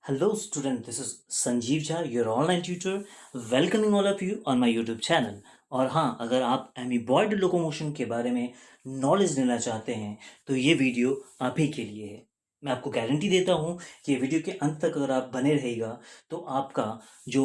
Hello student, this is Sanjeev Jha, your online tutor, welcoming all of you on my YouTube channel. और हाँ, अगर आप amoeboid locomotion के बारे में नॉलेज लेना चाहते हैं तो ये वीडियो आप ही के लिए है। मैं आपको गारंटी देता हूँ कि वीडियो के अंत तक अगर आप बने रहेगा तो आपका जो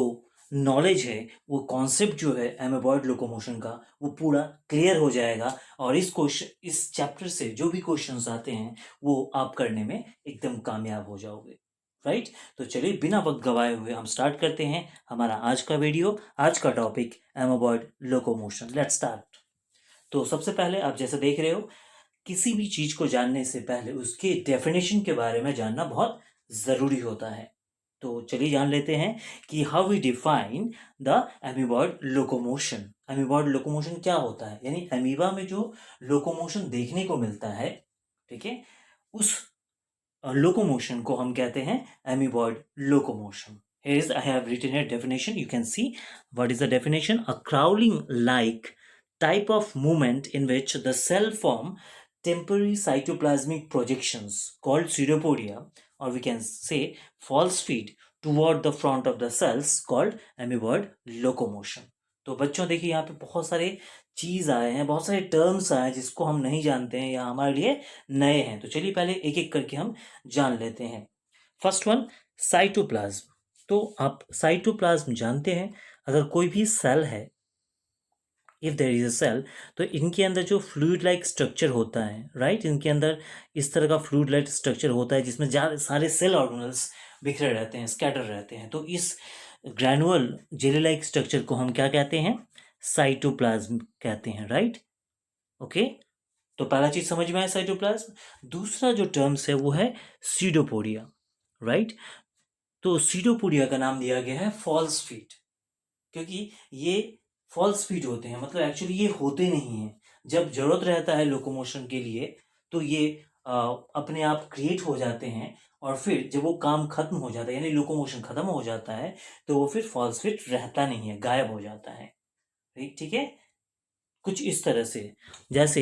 नॉलेज है, वो कॉन्सेप्ट जो है एमीबॉयड लोकोमोशन का, वो पूरा क्लियर हो जाएगा और इस चैप्टर से जो भी क्वेश्चंस आते हैं वो आप करने में एकदम कामयाब हो जाओगे। राइट। तो चलिए बिना वक्त गवाए हुए हम स्टार्ट करते हैं हमारा आज का वीडियो। आज का टॉपिक एमोबॉयड लोकोमोशन। Let's start. तो सबसे पहले आप जैसे देख रहे हो, किसी भी चीज को जानने से पहले उसके डेफिनेशन के बारे में जानना बहुत जरूरी होता है। तो चलिए जान लेते हैं कि how we define the amoeboid locomotion. Amoeboid locomotion क्या होता है, यानी एमीबा में जो लोकोमोशन देखने को मिलता है, ठीक है, उस लोकोमोशन को हम कहते हैं amoeboid locomotion. Here is I have written a definition. You can see what is the definition. A crawling like type of movement in which the cell form temporary cytoplasmic projections called pseudopodia, or we can say false feet toward the front of the cells called amoeboid locomotion. तो बच्चों देखिए, यहाँ पे बहुत सारे चीज आए हैं, बहुत सारे टर्म्स आए हैं जिसको हम नहीं जानते हैं या हमारे लिए नए हैं। तो चलिए पहले एक एक करके हम जान लेते हैं। First one, cytoplasm. तो आप साइटोप्लाज्म जानते हैं, अगर कोई भी सेल है, if there is a cell, तो इनके अंदर जो फ्लूइड लाइक स्ट्रक्चर होता है, राइट, इनके अंदर इस तरह का फ्लूइड लाइक स्ट्रक्चर होता है जिसमें सारे सेल ऑर्गेनल्स बिखरे रहते हैं, स्कैटर रहते हैं। तो इस ग्रैनुअल जेली लाइक स्ट्रक्चर को हम क्या कहते हैं? साइटोप्लाज्म कहते हैं, राइट। ओके, तो पहला चीज समझ में आया साइटोप्लाज्म। दूसरा जो टर्म्स है वो है सीडोपोडिया, राइट। तो सीडोपोडिया का नाम दिया गया है फॉल्स फीट, क्योंकि ये फॉल्स फीट होते हैं, मतलब एक्चुअली ये होते नहीं हैं। जब जरूरत रहता है लोकोमोशन के लिए तो ये अपने आप क्रिएट हो जाते हैं, और फिर जब वो काम खत्म हो जाता है, यानी लोकोमोशन खत्म हो जाता है, तो वो फिर फॉल्स फीट रहता नहीं है, गायब हो जाता है। ठीक है, कुछ इस तरह से, जैसे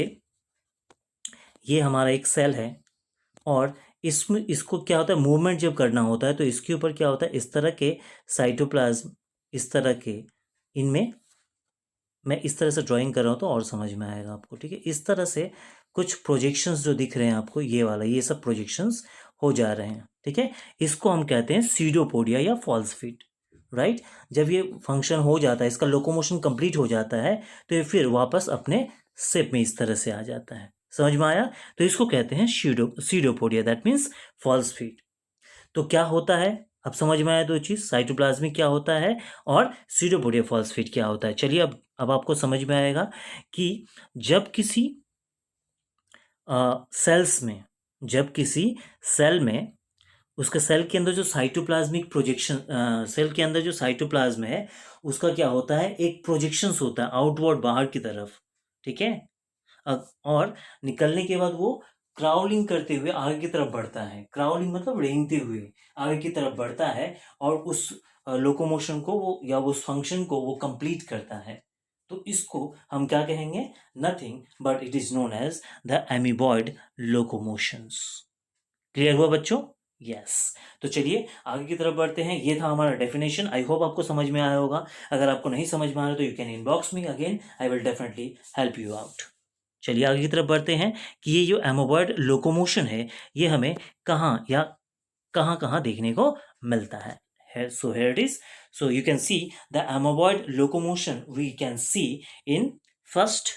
ये हमारा एक सेल है और इसमें इसको क्या होता है, मूवमेंट जब करना होता है तो इसके ऊपर क्या होता है, इस तरह के साइटोप्लाज्म, इस तरह के, इनमें मैं इस तरह से ड्राइंग कर रहा हूँ तो और समझ में आएगा आपको, ठीक है। इस तरह से कुछ प्रोजेक्शंस जो दिख रहे हैं आपको, ये वाला, ये सब प्रोजेक्शंस हो जा रहे हैं, ठीक है। इसको हम कहते हैं सीडोपोडिया या फॉल्स फीट, राइट। जब ये फंक्शन हो जाता है, इसका लोकोमोशन कंप्लीट हो जाता है, तो ये फिर वापस अपने शेप में इस तरह से आ जाता है। समझ में आया? तो इसको कहते हैं pseudopodia, that means false feet. तो क्या होता है, अब समझ में आया दो चीज, साइटोप्लाज्मिक क्या होता है और सीडोपोडिया फॉल्स फीट क्या होता है। चलिए अब आपको समझ में आएगा कि जब किसी सेल्स में, जब किसी सेल में, उसके सेल के अंदर जो साइटोप्लाज्मिक प्रोजेक्शन, सेल के अंदर जो साइटोप्लाज्म है उसका क्या होता है, एक प्रोजेक्शंस होता है आउटवर्ड, बाहर की तरफ, ठीक है। और निकलने के बाद वो क्राउलिंग करते हुए आगे की तरफ बढ़ता है। क्राउलिंग मतलब रेंगते हुए आगे की तरफ बढ़ता है और उस लोकोमोशन को वो, या उस फंक्शन को वो कंप्लीट करता है। तो इसको हम क्या कहेंगे? Nothing but it is known as the amoeboid locomotions. Clear हुआ बच्चों? यस। तो चलिए आगे की तरफ बढ़ते हैं। ये था हमारा डेफिनेशन। आई होप आपको समझ में आया होगा। अगर आपको नहीं समझ में आ रहा तो you can inbox me again, I will definitely help you out. चलिए आगे की तरफ बढ़ते हैं कि ये जो एमोबॉयड लोकोमोशन है ये हमें कहाँ या कहाँ कहाँ देखने को मिलता है। So here it is. So you can see the amoeboid locomotion we can see in first,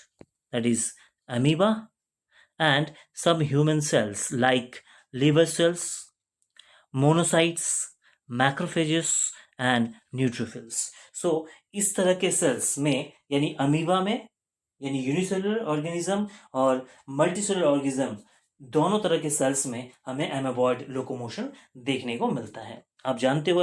that is amoeba, and some human cells like liver cells, monocytes, macrophages and neutrophils. So इस तरह के sales में, यानी amoeba में, यानी unicellular organism और multicellular organism, दोनों तरह के सेल्स में हमें एमोबॉयड लोकोमोशन देखने को मिलता है। आप जानते हो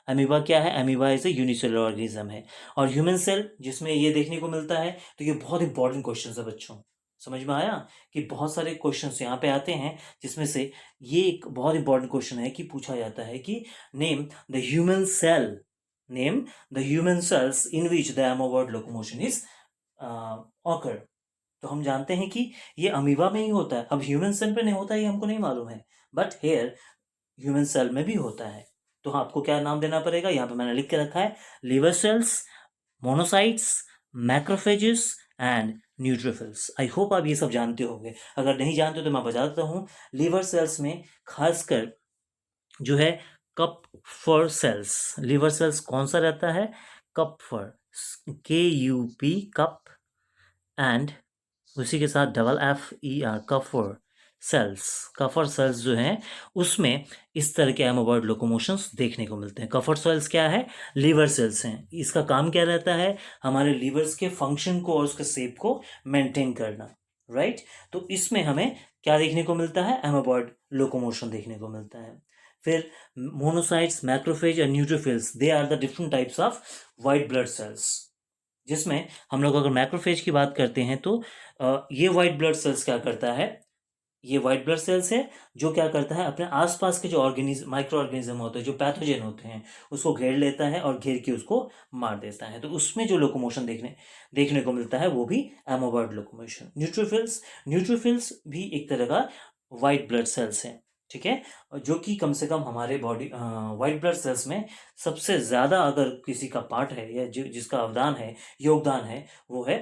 अमीबा क्या है? Amoeba is a unicellular organism है। और ह्यूमन सेल जिसमें ये देखने को मिलता है, तो ये बहुत इंपॉर्टेंट क्वेश्चन है बच्चों। समझ में आया कि बहुत सारे क्वेश्चंस यहाँ पे आते हैं, जिसमें से ये एक बहुत इंपॉर्टेंट क्वेश्चन है कि पूछा जाता है कि name the human cell, name the human cells in which the amoeboid locomotion is occur. तो हम जानते हैं कि ये अमीबा में ही होता है। अब ह्यूमन सेल पे नहीं होता है ये हमको नहीं मालूम है, बट हेयर ह्यूमन सेल में भी होता है। तो आपको क्या नाम देना पड़ेगा, यहाँ पे मैंने लिख के रखा है liver cells, monocytes, macrophages and neutrophils. I hope आप ये सब जानते होंगे। अगर नहीं जानते तो मैं बता देता हूँ। लीवर सेल्स में खासकर जो है कपफर सेल्स, लीवर सेल्स कौन सा रहता है, कपफर, KUP, कप, एंड उसी के साथ FFER, Kupffer cells. Kupffer cells जो हैं उसमें इस तरह के एमोबॉइड लोकोमोशंस देखने को मिलते हैं। कफर सेल्स क्या है, लीवर सेल्स हैं। इसका काम क्या रहता है, हमारे लीवर्स के फंक्शन को और उसके शेप को मेंटेन करना, राइट। तो इसमें हमें क्या देखने को मिलता है, एमोबॉइड लोकोमोशन देखने को मिलता है। फिर मोनोसाइट्स, मैक्रोफेज और neutrophils, they are the different types of white blood cells. जिसमें हम लोग अगर मैक्रोफेज की बात करते हैं तो ये वाइट ब्लड सेल्स क्या करता है, ये वाइट ब्लड सेल्स है जो क्या करता है, अपने आसपास के जो ऑर्गेनिज्म, माइक्रो ऑर्गेनिज्म होते हैं, जो पैथोजन होते हैं, उसको घेर लेता है और घेर के उसको मार देता है। तो उसमें जो लोकोमोशन देखने को मिलता है वो भी एमोबॉइड लोकोमोशन। न्यूट्रोफिल्स भी एक तरह का वाइट ब्लड सेल्स है, ठीक है, जो कि कम से कम हमारे बॉडी वाइट ब्लड सेल्स में सबसे ज़्यादा अगर किसी का पार्ट है या जिसका अवदान है, योगदान है, वो है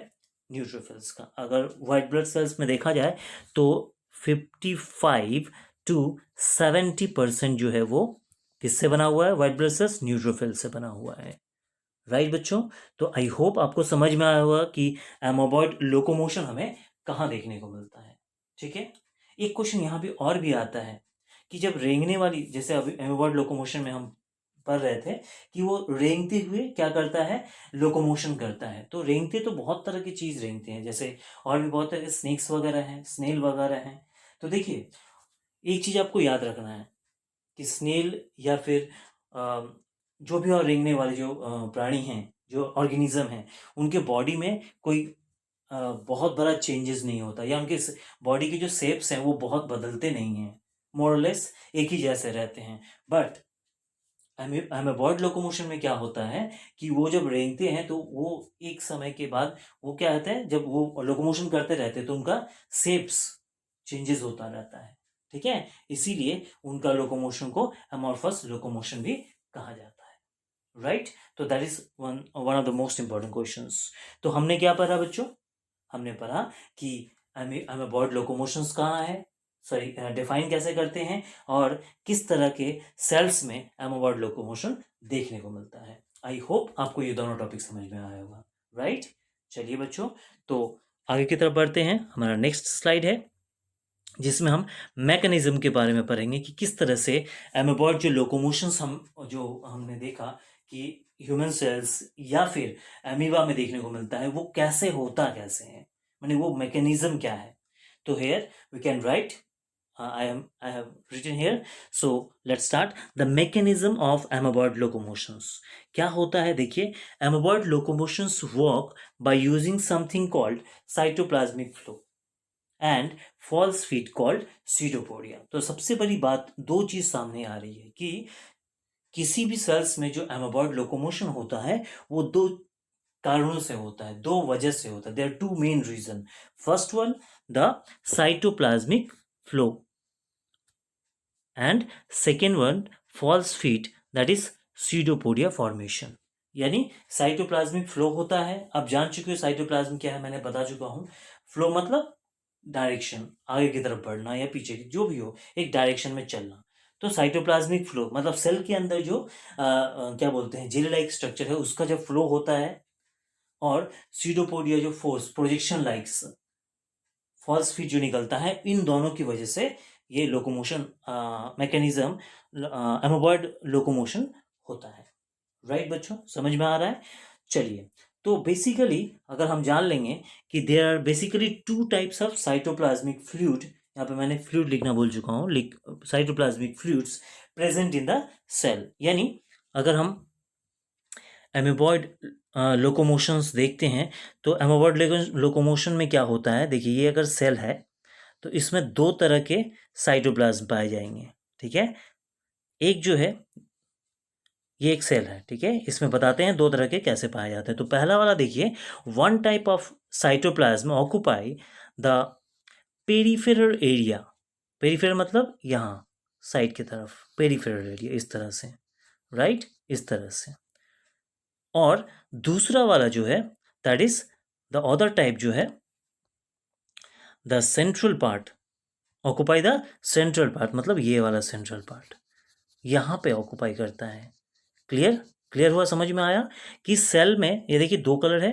न्यूट्रोफिल्स का। अगर वाइट ब्लड सेल्स में देखा जाए तो 55 to 70% जो है वो किससे बना हुआ है, वाइट ब्लड सेल्स, न्यूट्रोफिल से बना हुआ है, राइट बच्चों। तो आई होप आपको समझ में आया होगा कि एमोबॉइड लोकोमोशन हमें कहाँ देखने को मिलता है, ठीक है। एक क्वेश्चन यहाँ भी और भी आता है कि जब रेंगने वाली, जैसे अभी एमोबॉइड लोकोमोशन में हम पढ़ रहे थे कि वो रेंगते हुए क्या करता है, लोकोमोशन करता है। तो रेंगते तो बहुत तरह की चीज़ रेंगते हैं, जैसे और भी बहुत तरह के स्नेक्स वगैरह हैं, स्नेल वगैरह हैं। तो देखिए, एक चीज़ आपको याद रखना है कि स्नेल या फिर जो भी और रेंगने वाले जो प्राणी हैं, जो ऑर्गेनिज्म हैं, उनके बॉडी में कोई बहुत बड़ा चेंजेस नहीं होता, या उनके बॉडी के जो शेप्स हैं वो बहुत बदलते नहीं हैं, मोरलेस एक ही जैसे रहते हैं। बट एमोबॉइड लोकोमोशन में क्या होता है कि वो जब रेंगते हैं तो वो एक समय के बाद वो क्या होता है, जब वो लोकोमोशन करते रहते हैं तो उनका शेप्स चेंजेस होता रहता है, ठीक है। इसीलिए उनका लोकोमोशन को एमॉर्फस लोकोमोशन भी कहा जाता है, राइट। तो that is one of the most important questions. तो हमने क्या पढ़ा बच्चों, हमने पढ़ा कि एमोबॉइड लोकोमोशंस कहाँ है, सॉरी डिफाइन कैसे करते हैं, और किस तरह के सेल्स में एमोबॉइड लोकोमोशन देखने को मिलता है। आई होप आपको ये दोनों टॉपिक समझ में आया होगा, राइट। चलिए बच्चों, तो आगे की तरफ बढ़ते हैं। हमारा नेक्स्ट स्लाइड है जिसमें हम मैकेनिज्म के बारे में पढ़ेंगे कि किस तरह से एमोबॉइड जो लोकोमोशंस हमने देखा कि ह्यूमन सेल्स या फिर एमीबा में देखने को मिलता है, वो कैसे होता कैसे है, माने वो मैकेनिज्म क्या है। तो here we can write, I have written here. So let's start the mechanism of amoeboid locomotions. क्या होता है देखिए, amoeboid locomotions work by using something called cytoplasmic flow and false feet called pseudopodia. तो सबसे बड़ी बात, दो चीज सामने आ रही है कि किसी भी सेल्स में जो एमोबॉइड लोकोमोशन होता है वो दो कारणों से होता है, दो वजह से होता है। There are two main reason. First one, the cytoplasmic flow, and second one, false feet, that is pseudopodia formation. यानी साइटोप्लाज्मिक फ्लो होता है, आप जान चुके हो साइटोप्लाज्म क्या है, मैंने बता चुका हूं। फ्लो मतलब डायरेक्शन, आगे की तरफ बढ़ना या पीछे की, जो भी हो, एक डायरेक्शन में चलना। तो साइटोप्लाज्मिक फ्लो मतलब सेल के अंदर जो क्या बोलते हैं, जेली लाइक स्ट्रक्चर है, उसका जब फ्लो होता है, और सीडोपोडिया जो force, projection likes, false feet जो निकलता है, इन दोनों की वजह से ये लोकोमोशन मैकेनिज्म, एमोबॉइड लोकोमोशन होता है, राइट बच्चों, समझ में आ रहा है। चलिए, तो बेसिकली अगर हम जान लेंगे कि there are basically two types of cytoplasmic fluid, यहाँ पे मैंने फ्लूइड लिखना भूल चुका हूँ, cytoplasmic fluids present in the cell. यानी अगर हम एमोबॉइड लोकोमोशंस देखते हैं तो एमोबॉइड लोकोमोशन में क्या होता है, देखिए ये अगर सेल है तो इसमें दो तरह के साइटोप्लाज्म पाए जाएंगे, ठीक है। एक जो है, ये एक सेल है, ठीक है, इसमें बताते हैं दो तरह के कैसे पाए जाते हैं। तो पहला वाला देखिए, one type of cytoplasm occupy the peripheral area. Peripheral मतलब यहाँ साइड की तरफ, पेरिफेरल एरिया इस तरह से, राइट, इस तरह से। और दूसरा वाला जो है that is the other type जो है the central part occupy the central part, मतलब ये वाला सेंट्रल पार्ट यहाँ पे ऑक्यूपाई करता है। क्लियर, क्लियर हुआ, समझ में आया कि सेल में ये देखिए दो कलर है,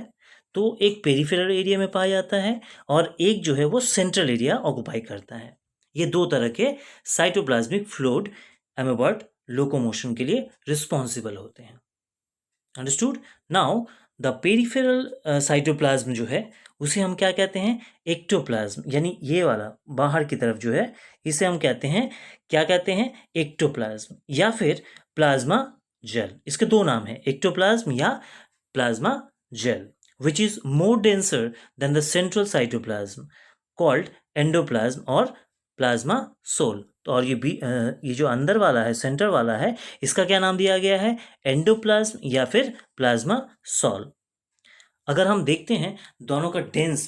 तो एक पेरिफेरल एरिया में पाया जाता है और एक जो है वो सेंट्रल एरिया ऑक्यूपाई करता है। ये दो तरह के साइटोप्लाज्मिक फ्लूइड एमोबॉट लोकोमोशन के लिए रिस्पॉन्सिबल होते हैं। Understood. Now the peripheral cytoplasm जो है उसे हम क्या कहते हैं, एक्टोप्लाज्म, यानी ये वाला बाहर की तरफ जो है इसे हम कहते हैं, क्या कहते हैं, एक्टोप्लाज्म या फिर प्लाज्मा जेल। इसके दो नाम है, एक्टोप्लाज्म या plasma gel, which is more denser than the central cytoplasm called endoplasm और प्लाज्मा सोल। तो और ये जो अंदर वाला है, सेंटर वाला है, इसका क्या नाम दिया गया है, एंडोप्लाज्म या फिर प्लाज्मा सोल। अगर हम देखते हैं दोनों का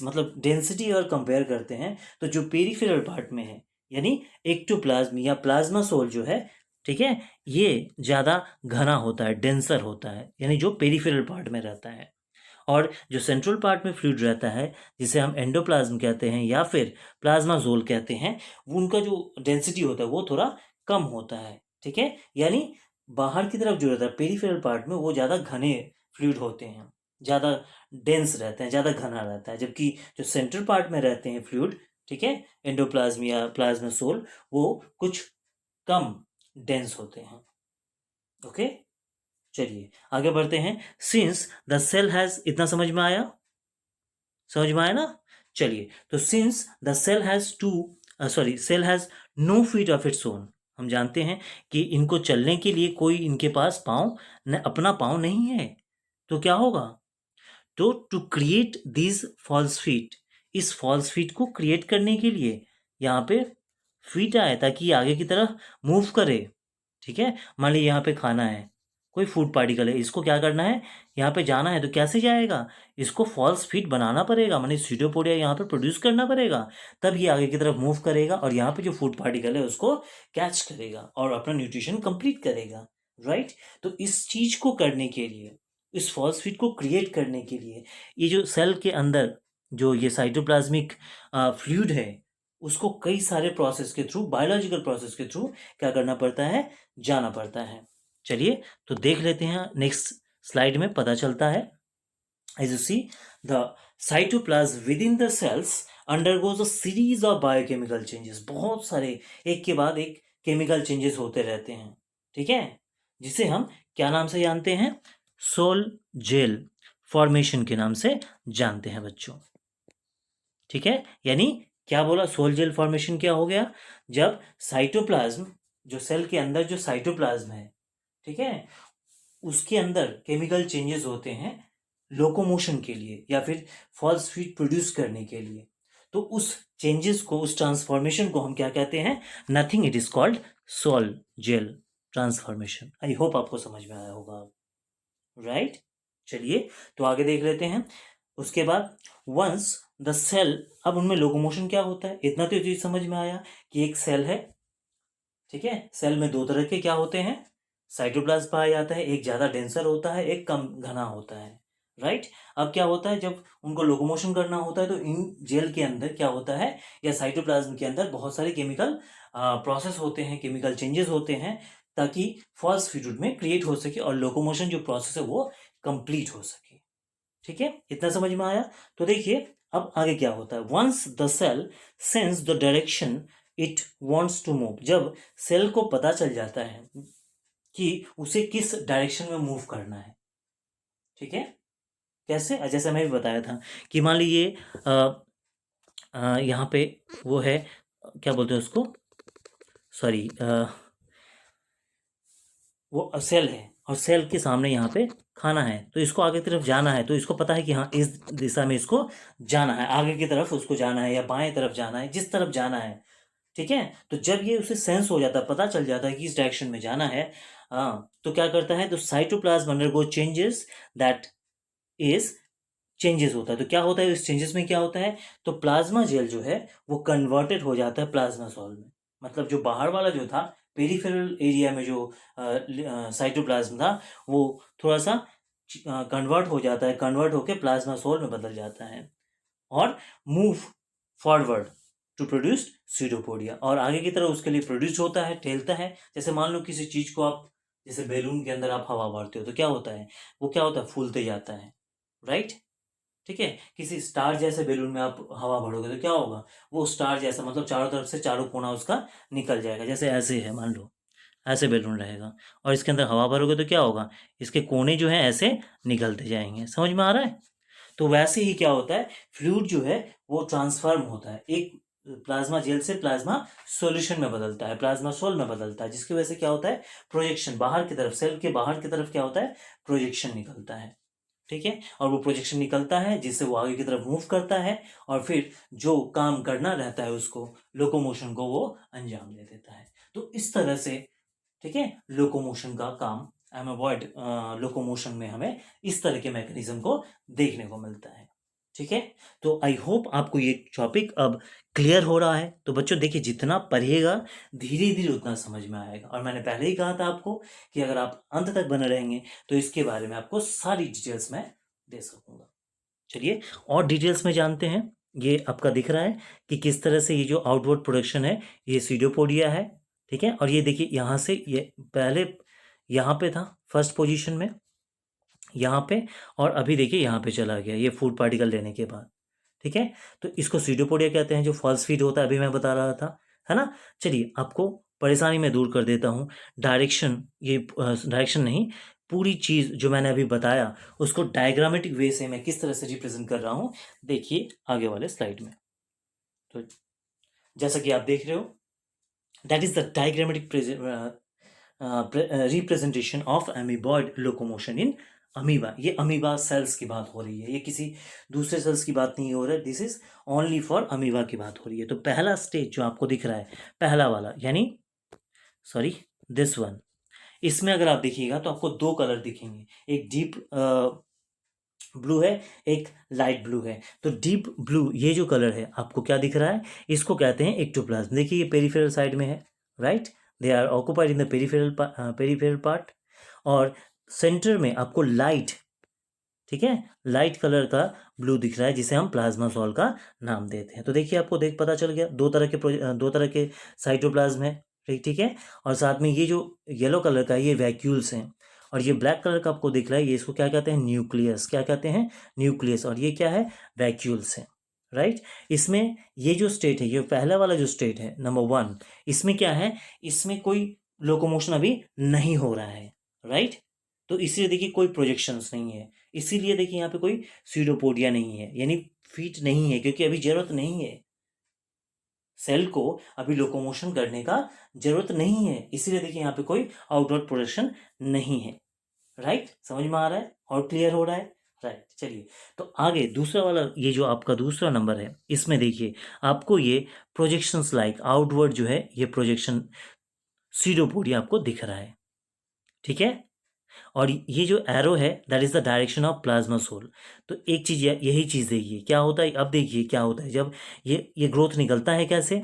मतलब डेंसिटी अगर कंपेयर करते हैं तो जो पेरिफेरल पार्ट में है यानी एक्टोप्लाज्म या प्लाज्मा सोल जो है, ठीक है, ये ज़्यादा घना होता है, डेंसर होता है, यानी जो पेरिफेरल पार्ट में रहता है। और जो सेंट्रल पार्ट में फ्लूइड रहता है जिसे हम एंडोप्लाज्म कहते हैं या फिर प्लाज्मा जोल कहते हैं, वो उनका जो डेंसिटी होता है वो थोड़ा कम होता है, ठीक है। यानी बाहर की तरफ जो रहता है पेरिफेरल पार्ट में वो ज़्यादा घने फ्लूइड होते हैं, ज़्यादा डेंस रहते हैं, ज़्यादा घना रहता है, जबकि जो सेंट्रल पार्ट में रहते हैं फ्लूइड, ठीक है, एंडोप्लाज्म या प्लाज्मा सोल, वो कुछ कम डेंस होते हैं। ओके, चलिए आगे बढ़ते हैं। सिंस द सेल हैज, इतना समझ में आया, समझ में आया ना। चलिए, तो since the cell has cell has no feet of its own, हम जानते हैं कि इनको चलने के लिए कोई इनके पास अपना पाँव नहीं है, तो क्या होगा, तो to create this false feet, इस फॉल्स फीट को क्रिएट करने के लिए यहाँ पे फीट आए ताकि ये आगे की तरफ मूव करे, ठीक है। मान लीजिए यहाँ पे खाना है, कोई फूड पार्टिकल है, इसको क्या करना है, यहाँ पे जाना है, तो कैसे जाएगा, इसको फॉल्स फीट बनाना पड़ेगा, माने सीटोपोडिया यहाँ पे प्रोड्यूस करना पड़ेगा, तब ये आगे की तरफ मूव करेगा और यहाँ पे जो फूड पार्टिकल है उसको कैच करेगा और अपना न्यूट्रिशन कंप्लीट करेगा, राइट। तो इस चीज को करने के लिए, इस फॉल्स फीट को क्रिएट करने के लिए, ये जो सेल के अंदर जो ये साइटोप्लाज्मिक फ्लूइड है उसको कई सारे प्रोसेस के थ्रू, बायोलॉजिकल प्रोसेस के थ्रू क्या करना पड़ता है, जाना पड़ता है। चलिए तो देख लेते हैं, नेक्स्ट स्लाइड में पता चलता है। As you see, the cytoplasm within the cells undergoes a series of biochemical changes, बहुत सारे एक के बाद एक केमिकल चेंजेस होते रहते हैं, ठीक है, जिसे हम क्या नाम से जानते हैं, सोल जेल फॉर्मेशन के नाम से जानते हैं बच्चों, ठीक है। यानी क्या बोला, सोल जेल फॉर्मेशन क्या हो गया, जब साइटोप्लाज्म, जो सेल के अंदर जो साइटोप्लाज्म है, ठीक है, उसके अंदर केमिकल चेंजेस होते हैं लोकोमोशन के लिए या फिर फॉल्स फीट प्रोड्यूस करने के लिए, तो उस चेंजेस को, उस ट्रांसफॉर्मेशन को हम क्या कहते हैं, nothing, it is called sol gel transformation. I hope आपको समझ में आया होगा, राइट। चलिए तो आगे देख लेते हैं। उसके बाद वंस द सेल, अब उनमें लोकोमोशन क्या होता है, इतना तो चीज समझ में आया कि एक सेल है, ठीक है, सेल में दो तरह के क्या होते हैं, साइटोप्लाज्म पाया जाता है, एक ज़्यादा डेंसर होता है, एक कम घना होता है, राइट। अब क्या होता है, जब उनको लोकोमोशन करना होता है तो इन जेल के अंदर क्या होता है, या साइटोप्लाज्म के अंदर बहुत सारे केमिकल प्रोसेस होते हैं, केमिकल चेंजेस होते हैं, ताकि फॉल्स फ्लूइड में क्रिएट हो सके और लोकोमोशन जो प्रोसेस है वो कंप्लीट हो सके, ठीक है, इतना समझ में आया। तो देखिए अब आगे क्या होता है, once the cell sense the direction it wants to move, जब सेल को पता चल जाता है कि उसे किस डायरेक्शन में मूव करना है, ठीक है, कैसे, जैसे मैं भी बताया था कि मान लीजिए यहाँ पे वो है, क्या बोलते हैं उसको, सॉरी, वो सेल है और सेल के सामने यहाँ पे खाना है, तो इसको आगे की तरफ जाना है, तो इसको पता है कि हाँ इस दिशा में इसको जाना है, आगे की तरफ उसको जाना है या बाएं तरफ जाना है, जिस तरफ जाना है, ठीक है। तो जब ये उसे सेंस हो जाता है, पता चल जाता है कि इस डायरेक्शन में जाना है, हाँ, तो क्या करता है, तो cytoplasm undergo changes, that is, changes होता है, तो क्या होता है इस चेंजेस में, क्या होता है, तो प्लाज्मा जेल जो है वो कन्वर्टेड हो जाता है प्लाज्मा सोल में, मतलब जो बाहर वाला जो था पेरिफेरल एरिया में जो साइटोप्लाज्म था वो थोड़ा सा कन्वर्ट हो जाता है, कन्वर्ट होकर प्लाज्मा सोल में बदल जाता है और move forward to produce pseudopodia, और आगे की तरह उसके लिए प्रोड्यूस होता है, ठेलता है। जैसे मान लो किसी चीज को आप, जैसे बैलून के अंदर आप हवा भरते हो तो क्या होता है, वो क्या होता है, फूलते जाता है, राइट। ठीक है, किसी स्टार जैसे बैलून में आप हवा भरोगे तो क्या होगा, वो स्टार जैसा, मतलब चारों तरफ से चारों कोना उसका निकल जाएगा। जैसे ऐसे है, मान लो ऐसे बैलून रहेगा और इसके अंदर हवा भरोगे तो क्या होगा, इसके कोने जो है ऐसे निकलते जाएंगे। समझ में आ रहा है। तो वैसे ही क्या होता है, फ्लूइड जो है वो ट्रांसफॉर्म होता है, एक प्लाज्मा जेल से प्लाज्मा सॉल्यूशन में बदलता है, प्लाज्मा सोल में बदलता है, जिसकी वजह से क्या होता है, प्रोजेक्शन बाहर की तरफ, सेल के बाहर की तरफ क्या होता है, प्रोजेक्शन निकलता है। ठीक है, और वो प्रोजेक्शन निकलता है जिससे वो आगे की तरफ मूव करता है और फिर जो काम करना रहता है उसको, लोकोमोशन को, वो अंजाम दे देता है। तो इस तरह से, ठीक है, लोकोमोशन का काम, एमोबॉइड लोकोमोशन में हमें इस तरह के मैकेनिज्म को देखने को मिलता है। ठीक है, तो आई होप आपको ये टॉपिक अब क्लियर हो रहा है। तो बच्चों देखिए, जितना पढ़िएगा धीरे धीरे उतना समझ में आएगा, और मैंने पहले ही कहा था आपको कि अगर आप अंत तक बने रहेंगे तो इसके बारे में आपको सारी डिटेल्स मैं दे सकूंगा। चलिए और डिटेल्स में जानते हैं। ये आपका दिख रहा है कि किस तरह से ये जो आउटवर्ड प्रोडक्शन है, ये सीडोपोडिया है। ठीक है, और ये देखिए यहाँ से, ये पहले यहाँ पे था फर्स्ट पोजीशन में, यहाँ पे, और अभी देखिए यहाँ पे चला गया ये फूड पार्टिकल लेने के बाद। ठीक है, तो इसको सीडोपोडिया कहते हैं, जो फॉल्स फीड होता है, अभी मैं बता रहा था, है ना। चलिए आपको परेशानी में दूर कर देता हूँ। डायरेक्शन, ये डायरेक्शन नहीं, पूरी चीज़ जो मैंने अभी बताया उसको डायग्रामेटिक वे से मैं किस तरह से रिप्रेजेंट कर रहा हूँ, देखिए आगे वाले स्लाइड में। तो जैसा कि आप देख रहे हो, that is the diagrammatic representation of amoeboid locomotion in amoeba. ये अमीबा सेल्स की बात हो रही है, ये किसी दूसरे सेल्स की बात नहीं हो रहा है, this is only for amoeba की बात हो रही है। तो पहला स्टेज जो आपको दिख रहा है, पहला वाला, यानी सॉरी दिस वन, इसमें अगर आप देखिएगा तो आपको दो कलर दिखेंगे, एक डीप ब्लू है, एक लाइट ब्लू है। तो डीप ब्लू ये जो कलर है आपको क्या दिख रहा है, इसको कहते हैं एक्टोप्लाज्म। देखिए ये पेरिफेरल साइड में है, right, they are occupied in the peripheral part. और सेंटर में आपको लाइट, ठीक है, लाइट कलर का ब्लू दिख रहा है, जिसे हम प्लाज्मा सॉल का नाम देते हैं। तो देखिए आपको पता चल गया, दो तरह के साइटोप्लाज्म है, ठीक है। और साथ में ये जो येलो कलर का है, ये वैक्यूल्स हैं, और ये ब्लैक कलर का आपको दिख रहा है, ये इसको क्या कहते हैं, न्यूक्लियस। क्या कहते हैं, न्यूक्लियस। और ये क्या है, वैक्यूल्स है, राइट। इसमें ये जो स्टेट है, ये पहला वाला जो स्टेट है नंबर 1, इसमें क्या है, इसमें कोई लोकोमोशन अभी नहीं हो रहा है, राइट। तो इसलिए देखिए कोई प्रोजेक्शंस नहीं है, इसीलिए देखिए यहाँ पे कोई सीडोपोडिया नहीं है, यानी फीट नहीं है, क्योंकि अभी जरूरत नहीं है, सेल को अभी लोकोमोशन करने का जरूरत नहीं है, इसीलिए देखिए यहाँ पे कोई आउटवर्ड प्रोडक्शन नहीं है, राइट। समझ में आ रहा है और क्लियर हो रहा है, राइट। चलिए तो आगे दूसरा वाला, ये जो आपका दूसरा नंबर है, इसमें देखिए आपको ये प्रोजेक्शंस लाइक आउटवर्ड जो है, ये प्रोजेक्शन सीडोपोडिया आपको दिख रहा है, ठीक है। और ये जो एरो है, that is the direction of plasma sol. तो एक चीज, यही चीज देखिए क्या होता है, अब देखिए क्या होता है जब ये ग्रोथ निकलता है, कैसे,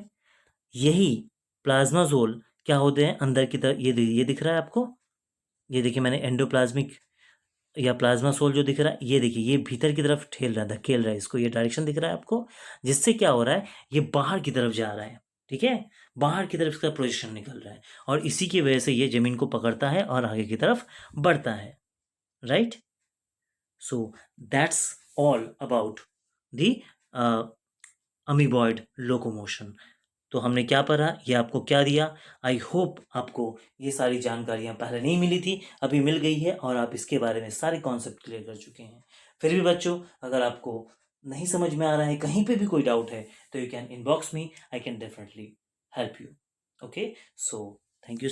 यही प्लाज्मा सोल क्या होते हैं अंदर की तरफ, ये दिख रहा है आपको, ये देखिए मैंने एंडोप्लाज्मिक या प्लाज्मा सोल जो दिख रहा है, ये देखिए ये भीतर की तरफ ठेल रहा है, धकेल रहा है इसको, ये डायरेक्शन दिख रहा है आपको, जिससे क्या हो रहा है, ये बाहर की तरफ जा रहा है, ठीक है, बाहर की तरफ इसका पोजीशन निकल रहा है, और इसी की वजह से ये जमीन को पकड़ता है और आगे की तरफ बढ़ता है, right. So that's all about the amoeboid locomotion. तो हमने क्या पढ़ा, ये आपको क्या दिया, आई होप आपको ये सारी जानकारियाँ पहले नहीं मिली थी, अभी मिल गई है, और आप इसके बारे में सारे कॉन्सेप्ट क्लियर कर चुके हैं। फिर भी बच्चों, अगर आपको नहीं समझ में आ रहा है, कहीं पे भी कोई डाउट है, तो you can inbox me, I can definitely help you. Okay, so thank you.